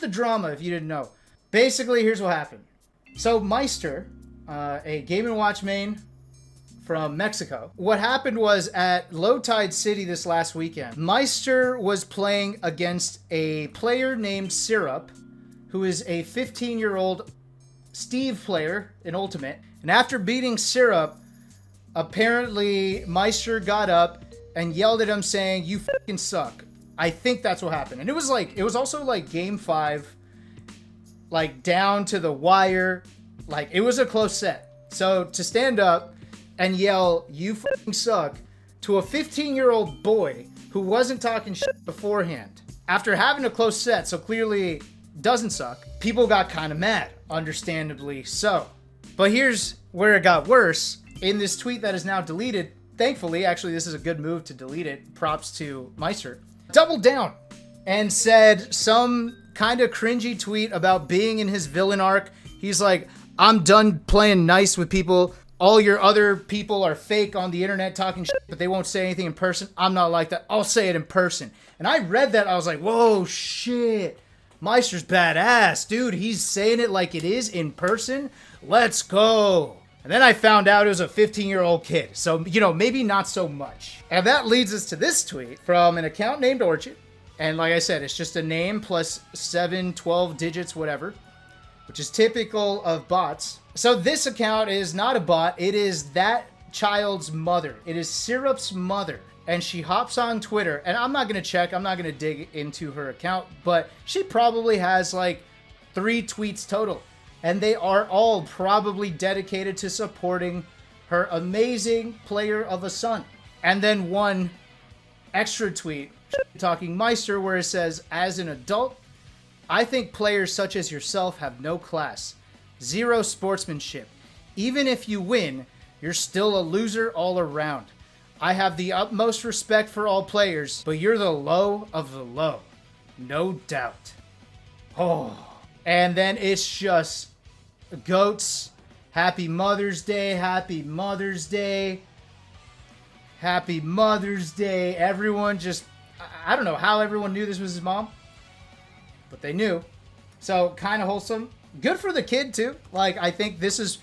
the drama if you didn't know. Basically, here's what happened. So Maister, a Game & Watch main from Mexico. What happened was at Low Tide City this last weekend, Maister was playing against a player named Syrup, who is a 15-year-old Steve player in Ultimate. And after beating Syrup, apparently Maister got up and yelled at him saying, "You fucking suck." I think that's what happened. And it was also like game 5, like down to the wire. Like it was a close set. So to stand up and yell, "You fucking suck," to a 15-year-old boy who wasn't talking shit beforehand, after having a close set, so clearly doesn't suck, people got kind of mad, understandably so. But here's where it got worse. In this tweet that is now deleted, thankfully, actually this is a good move to delete it, props to Maister, doubled down and said some kind of cringy tweet about being in his villain arc. He's like, "I'm done playing nice with people. All your other people are fake on the internet talking shit, but they won't say anything in person. I'm not like that. I'll say it in person." And I read that, I was like, whoa, shit. Meister's badass, dude. He's saying it like it is in person. Let's go. And then I found out it was a 15-year-old kid. So, you know, maybe not so much. And that leads us to this tweet from an account named Orchid. And like I said, it's just a name plus 7, 12 digits, whatever, which is typical of bots. So this account is not a bot. It is that child's mother. It is Syrup's mother. And she hops on Twitter. And I'm not going to check. I'm not going to dig into her account. But she probably has like 3 tweets total. And they are all probably dedicated to supporting her amazing player of a son. And then one extra tweet talking Meister where it says, "As an adult, I think players such as yourself have no class. Zero sportsmanship. Even if you win, you're still a loser all around. I have the utmost respect for all players, but you're the low of the low. No doubt." Oh. And then it's just goats. Happy Mother's Day. Happy Mother's Day. Happy Mother's Day. Everyone just, I don't know how everyone knew this was his mom, but they knew. So kind of wholesome. Good for the kid too. Like, I think this is,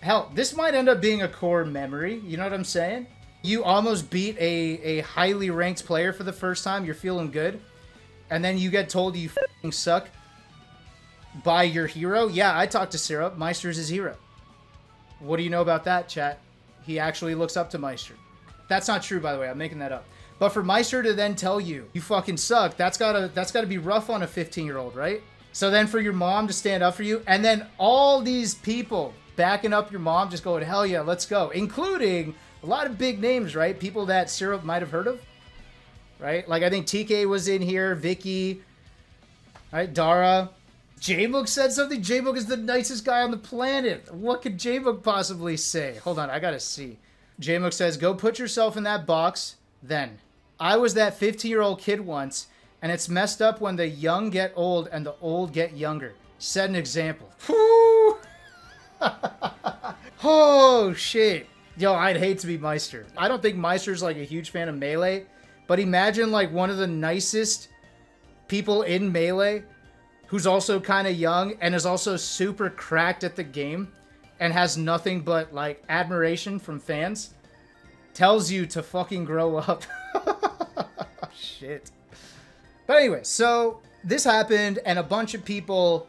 hell, this might end up being a core memory. You know what I'm saying? You almost beat a highly ranked player for the first time. You're feeling good. And then you get told you f***ing suck by your hero. Yeah, I talked to Syrup. Meister's his hero. What do you know about that, chat? He actually looks up to Meister. That's not true, by the way. I'm making that up. But for Meister to then tell you, "You fucking suck," that's gotta be rough on a 15-year-old, right? So then for your mom to stand up for you, and then all these people backing up your mom, just going, "Hell yeah, let's go," including a lot of big names, right? People that Syrup might have heard of, right? Like I think TK was in here, Vicky, right? Dara. J-Book said something. J-Book is the nicest guy on the planet. What could J-Book possibly say? Hold on, I gotta see. J-Book says, "Go put yourself in that box, then. I was that 15-year-old kid once, and it's messed up when the young get old and the old get younger. Set an example." Whew. Oh, shit. Yo, I'd hate to be Meister. I don't think Meister's like a huge fan of Melee, but imagine like one of the nicest people in Melee who's also kind of young and is also super cracked at the game and has nothing but like admiration from fans. Tells you to fucking grow up. Shit. But anyway, so this happened and a bunch of people,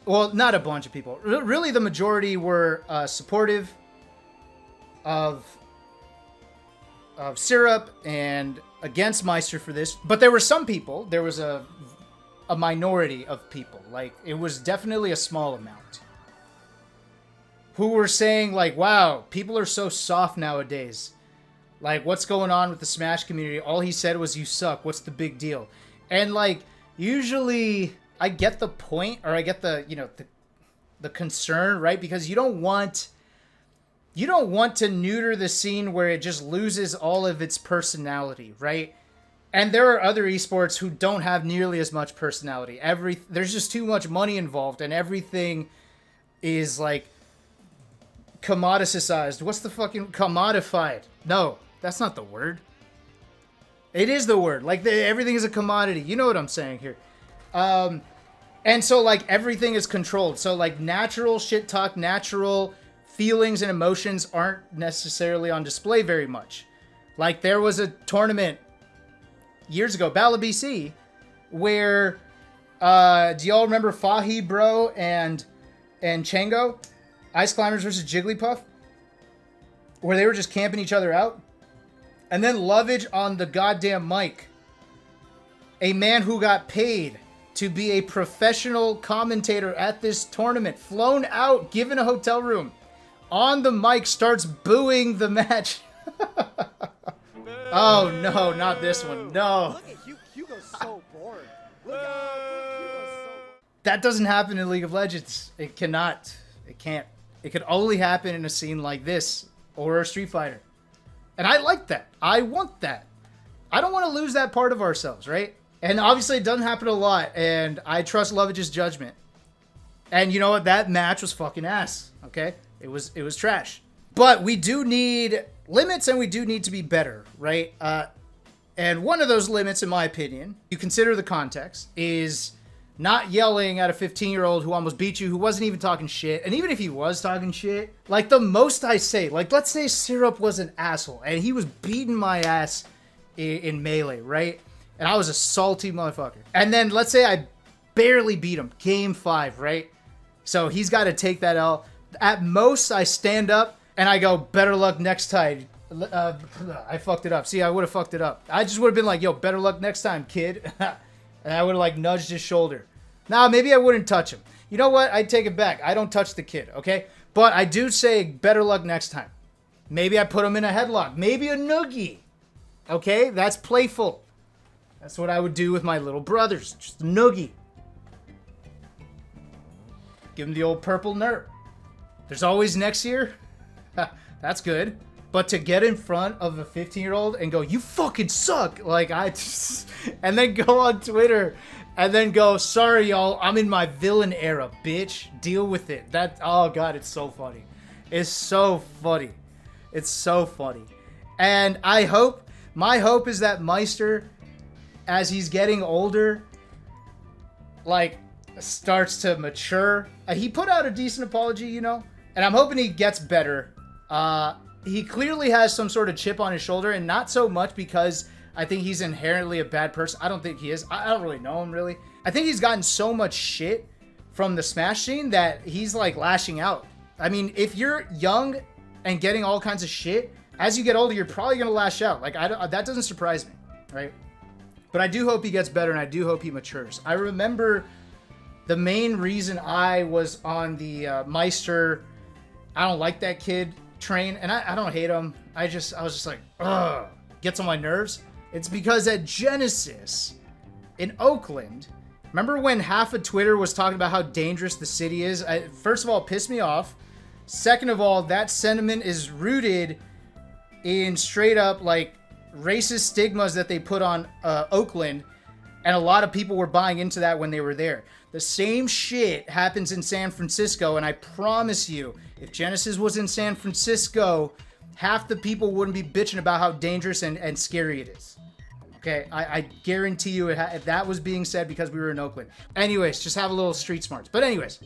well, not a bunch of people, really the majority were supportive of Syrup and against Meister for this. But there were some people, there was a minority of people, like it was definitely a small amount, who were saying like, "Wow, people are so soft nowadays. Like, what's going on with the Smash community? All he said was, 'You suck. What's the big deal?'" And like, usually I get the point, or I get the, you know, the concern, right? Because you don't want to neuter the scene where it just loses all of its personality, right? And there are other esports who don't have nearly as much personality. There's just too much money involved, and everything is like commoditized. What's the fucking commodified? No, that's not the word. It is the word. Like everything is a commodity. You know what I'm saying here. And so, like, everything is controlled. So, like, natural shit talk, natural feelings and emotions aren't necessarily on display very much. Like, there was a tournament years ago, Battle of BC, where, do y'all remember Fahi Bro and Chango? Ice Climbers versus Jigglypuff? Where they were just camping each other out? And then Lovage on the goddamn mic. A man who got paid to be a professional commentator at this tournament, flown out, given a hotel room, on the mic starts booing the match. Oh no, not this one. No. Look at Hugo's so bored. Look at Hugo's so bored. That doesn't happen in League of Legends. It cannot. It can't. It could only happen in a scene like this or a Street Fighter. And I like that. I want that. I don't want to lose that part of ourselves, right? And obviously it doesn't happen a lot, and I trust Lovage's judgment. And you know what? That match was fucking ass, okay? It was trash. But we do need limits, and we do need to be better, right? And one of those limits, in my opinion, you consider the context, is not yelling at a 15-year-old who almost beat you, who wasn't even talking shit. And even if he was talking shit, like, the most I say, like, let's say Syrup was an asshole, and he was beating my ass in Melee, right? And I was a salty motherfucker. And then let's say I barely beat him. Game 5, right? So he's got to take that L. At most, I stand up and I go, better luck next time. I fucked it up. See, I would have fucked it up. I just would have been like, yo, better luck next time, kid. And I would have, like, nudged his shoulder. Nah, maybe I wouldn't touch him. You know what? I'd take it back. I don't touch the kid, okay? But I do say better luck next time. Maybe I put him in a headlock. Maybe a noogie. Okay? That's playful. That's what I would do with my little brothers. Just a noogie. Give them the old purple nerf. There's always next year. That's good. But to get in front of a 15-year-old and go, you fucking suck. Like, and then go on Twitter and then go, sorry, y'all. I'm in my villain era, bitch. Deal with it. Oh, God, it's so funny. It's so funny. It's so funny. And my hope is that Maister, as he's getting older, like, starts to mature. He put out a decent apology, you know, and I'm hoping he gets better. He clearly has some sort of chip on his shoulder, and not so much because I think he's inherently a bad person. I don't think he is. I don't really know him, really. I think he's gotten so much shit from the Smash scene that he's, like, lashing out. I mean, if you're young and getting all kinds of shit, as you get older, you're probably going to lash out. Like, that doesn't surprise me, right? But I do hope he gets better, and I do hope he matures. I remember the main reason I was on the Maister, I don't like that kid train, and I don't hate him. I was just like, ugh, gets on my nerves. It's because at Genesis in Oakland, remember when half of Twitter was talking about how dangerous the city is? First of all, it pissed me off. Second of all, that sentiment is rooted in straight up, like, racist stigmas that they put on Oakland, and a lot of people were buying into that when they were there. The same shit happens in San Francisco, and I promise you, if Genesis was in San Francisco, half the people wouldn't be bitching about how dangerous and scary it is. Okay, I guarantee you if that was being said because we were in Oakland. Anyways, just have a little street smarts. But anyways,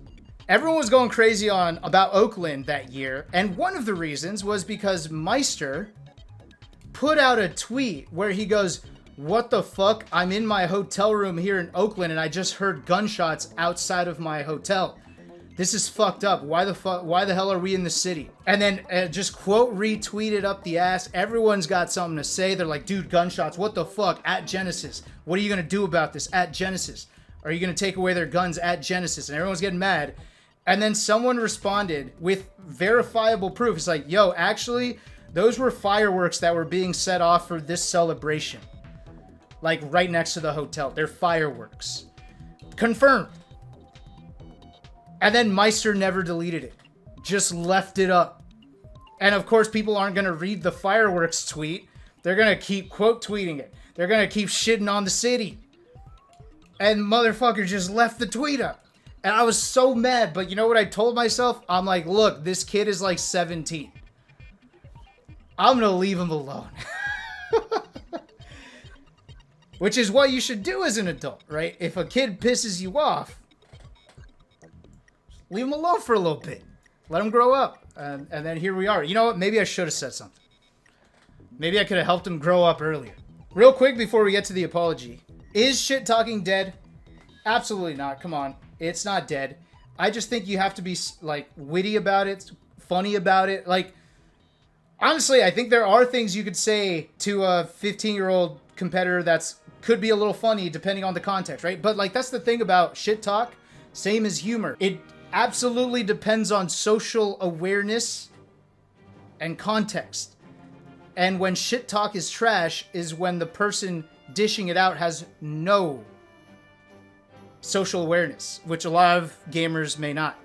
everyone was going crazy about Oakland that year, and one of the reasons was because Maister put out a tweet where he goes, what the fuck? I'm in my hotel room here in Oakland and I just heard gunshots outside of my hotel. This is fucked up. Why the hell are we in the city? And then just quote retweeted up the ass. Everyone's got something to say. They're like, dude, gunshots. What the fuck? At Genesis. What are you going to do about this? At Genesis. Are you going to take away their guns at Genesis? And everyone's getting mad. And then someone responded with verifiable proof. It's like, yo, actually, those were fireworks that were being set off for this celebration. Like, right next to the hotel. They're fireworks. Confirmed. And then Maister never deleted it. Just left it up. And of course, people aren't going to read the fireworks tweet. They're going to keep quote tweeting it. They're going to keep shitting on the city. And motherfucker just left the tweet up. And I was so mad. But you know what I told myself? I'm like, look, this kid is like 17. I'm going to leave him alone. Which is what you should do as an adult, right? If a kid pisses you off, Leave him alone for a little bit. Let him grow up. And then here we are. You know what? Maybe I should have said something. Maybe I could have helped him grow up earlier. Real quick before we get to the apology. Is shit talking dead? Absolutely not. Come on. It's not dead. I just think you have to be, like, witty about it, funny about it. Like, honestly, I think there are things you could say to a 15-year-old competitor that's could be a little funny depending on the context, right? But, like, that's the thing about shit talk. Same as humor. It absolutely depends on social awareness and context. And when shit talk is trash is when the person dishing it out has no social awareness, which a lot of gamers may not.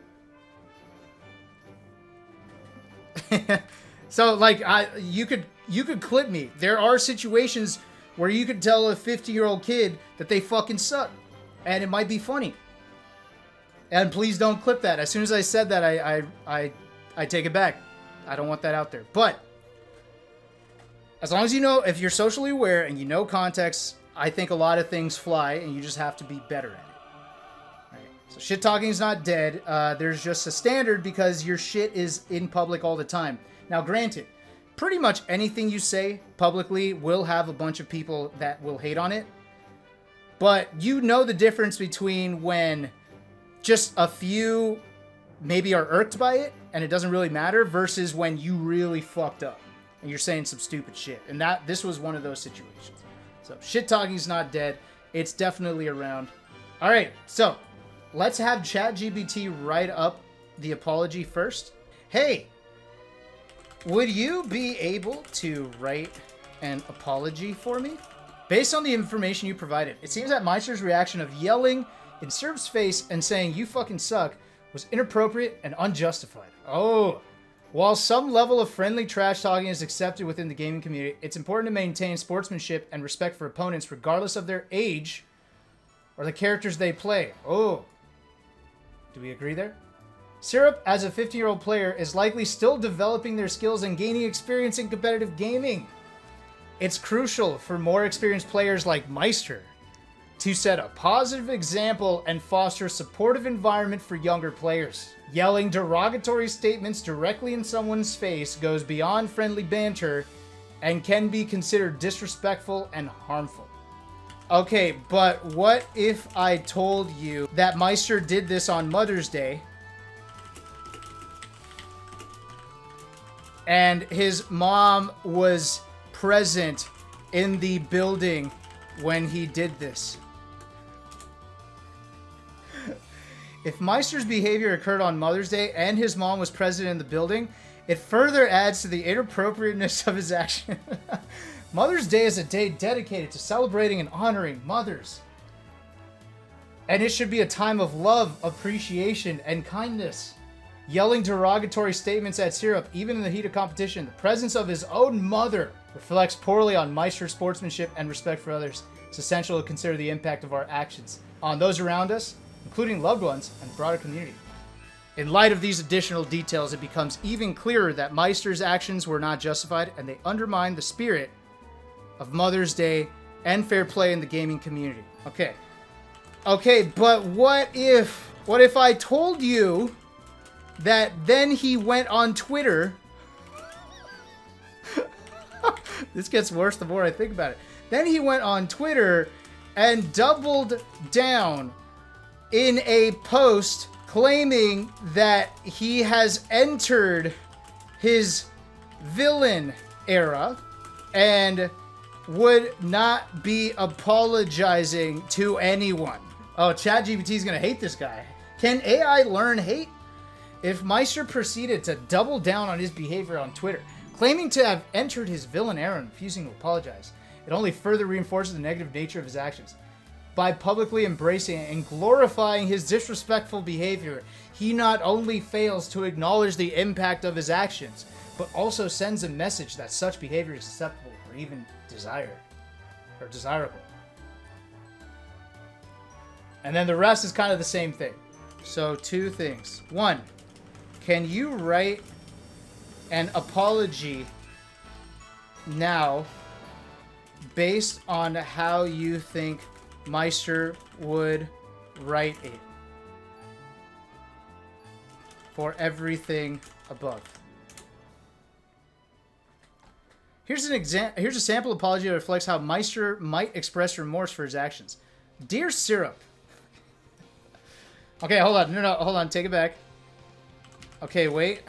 So, like, you could clip me. There are situations where you could tell a 50-year-old kid that they fucking suck, and it might be funny. And please don't clip that. As soon as I said that, I take it back. I don't want that out there. But as long as you know, if you're socially aware and you know context, I think a lot of things fly, and you just have to be better at it. All right. So shit talking is not dead. There's just a standard because your shit is in public all the time. Now, granted, pretty much anything you say publicly will have a bunch of people that will hate on it. But you know the difference between when just a few maybe are irked by it and it doesn't really matter versus when you really fucked up and you're saying some stupid shit. And this was one of those situations. So shit talking is not dead. It's definitely around. All right, so let's have ChatGPT write up the apology first. Hey, would you be able to write an apology for me? Based on the information you provided, it seems that Meister's reaction of yelling in Sirp's face and saying "you fucking suck" was inappropriate and unjustified. Oh. While some level of friendly trash talking is accepted within the gaming community, it's important to maintain sportsmanship and respect for opponents regardless of their age or the characters they play. Oh. Do we agree there? Syrup, as a 15-year-old player, is likely still developing their skills and gaining experience in competitive gaming. It's crucial for more experienced players like Meister to set a positive example and foster a supportive environment for younger players. Yelling derogatory statements directly in someone's face goes beyond friendly banter and can be considered disrespectful and harmful. Okay, but what if I told you that Meister did this on Mother's Day and his mom was present in the building when he did this? If Meister's behavior occurred on Mother's Day and his mom was present in the building, it further adds to the inappropriateness of his action. Mother's Day is a day dedicated to celebrating and honoring mothers. And it should be a time of love, appreciation, and kindness. Yelling derogatory statements at Syrup, even in the heat of competition, the presence of his own mother reflects poorly on Meister's sportsmanship and respect for others. It's essential to consider the impact of our actions on those around us, including loved ones and broader community. In light of these additional details, it becomes even clearer that Meister's actions were not justified and they undermine the spirit of Mother's Day and fair play in the gaming community. Okay, but what if I told you that then he went on Twitter? This gets worse the more I think about it. Then he went on Twitter and doubled down in a post claiming that he has entered his villain era and would not be apologizing to anyone. Oh, ChatGPT is going to hate this guy. Can AI learn hate? If Meister proceeded to double down on his behavior on Twitter, claiming to have entered his villain era and refusing to apologize, it only further reinforces the negative nature of his actions. By publicly embracing and glorifying his disrespectful behavior, he not only fails to acknowledge the impact of his actions, but also sends a message that such behavior is acceptable or even desired or desirable. And then the rest is kind of the same thing. So 2 things. 1, can you write an apology now based on how you think Meister would write it? for everything above. Here's a sample apology that reflects how Maister might express remorse for his actions. Dear Syrup. Okay, hold on. No, hold on. Take it back. Okay, wait.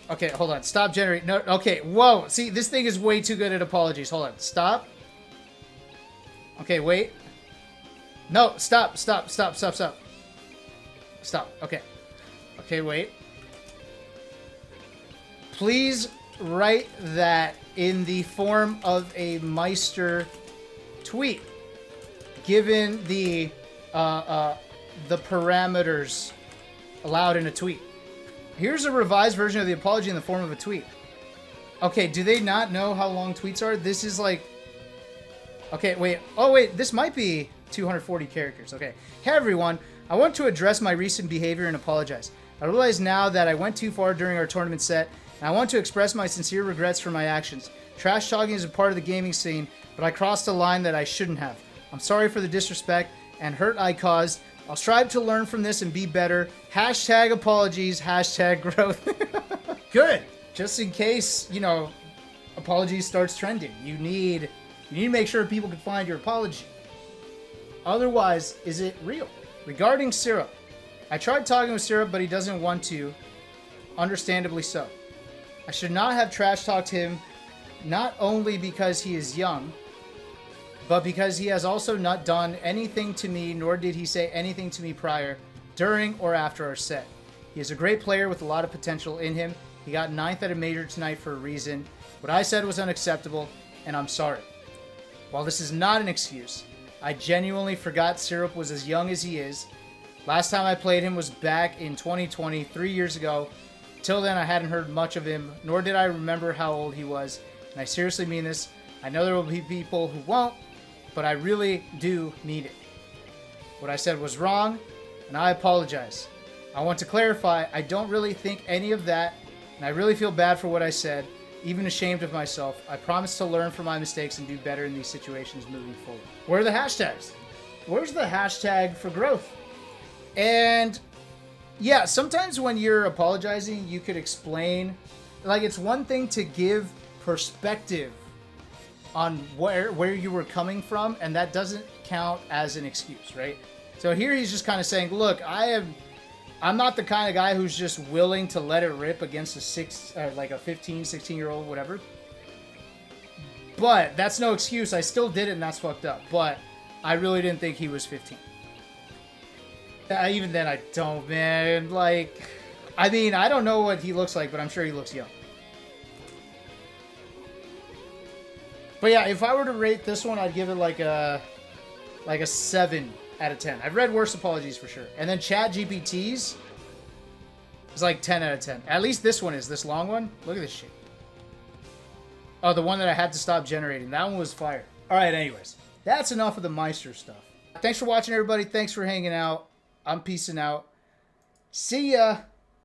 Okay, hold on. Stop generating. No, okay, whoa. See, this thing is way too good at apologies. Hold on. Stop. Okay, wait. No, stop. Stop. Okay. Okay, wait. Please write that in the form of a Maister tweet, given the parameters allowed in a tweet. Here's a revised version of the apology in the form of a tweet. Okay, do they not know how long tweets are? This is like... Okay, wait. Oh, wait. This might be 240 characters. Okay. Hey, everyone. I want to address my recent behavior and apologize. I realize now that I went too far during our tournament set, and I want to express my sincere regrets for my actions. Trash talking is a part of the gaming scene, but I crossed a line that I shouldn't have. I'm sorry for the disrespect and hurt I caused. I'll strive to learn from this and be better. Hashtag apologies, hashtag growth. Good. Just in case, you know, apologies starts trending. You need to make sure people can find your apology. Otherwise, is it real? Regarding Syrup, I tried talking with Syrup, but he doesn't want to. Understandably so. I should not have trash talked him, not only because he is young, but because he has also not done anything to me, nor did he say anything to me prior, during, or after our set. He is a great player with a lot of potential in him. He got 9th at a major tonight for a reason. What I said was unacceptable, and I'm sorry. While this is not an excuse, I genuinely forgot Syrup was as young as he is. Last time I played him was back in 2020, 3 years ago. Till then, I hadn't heard much of him, nor did I remember how old he was. And I seriously mean this. I know there will be people who won't, but I really do mean it. What I said was wrong, and I apologize. I want to clarify, I don't really think any of that, and I really feel bad for what I said, even ashamed of myself. I promise to learn from my mistakes and do better in these situations moving forward. Where are the hashtags? Where's the hashtag for growth? And yeah, sometimes when you're apologizing, you could explain, like, it's one thing to give perspective on where you were coming from, and that doesn't count as an excuse, right? So here he's just kind of saying, look, I'm not the kind of guy who's just willing to let it rip against a 15, 16-year-old, whatever. But that's no excuse. I still did it, and that's fucked up. But I really didn't think he was 15. Even then, I don't, man. Like, I mean, I don't know what he looks like, but I'm sure he looks young. But yeah, if I were to rate this one, I'd give it like a 7 out of 10. I've read worse apologies for sure. And then ChatGPT's is like 10 out of 10. At least this one is. This long one. Look at this shit. Oh, the one that I had to stop generating. That one was fire. All right, anyways. That's enough of the Maister stuff. Thanks for watching, everybody. Thanks for hanging out. I'm peacing out. See ya.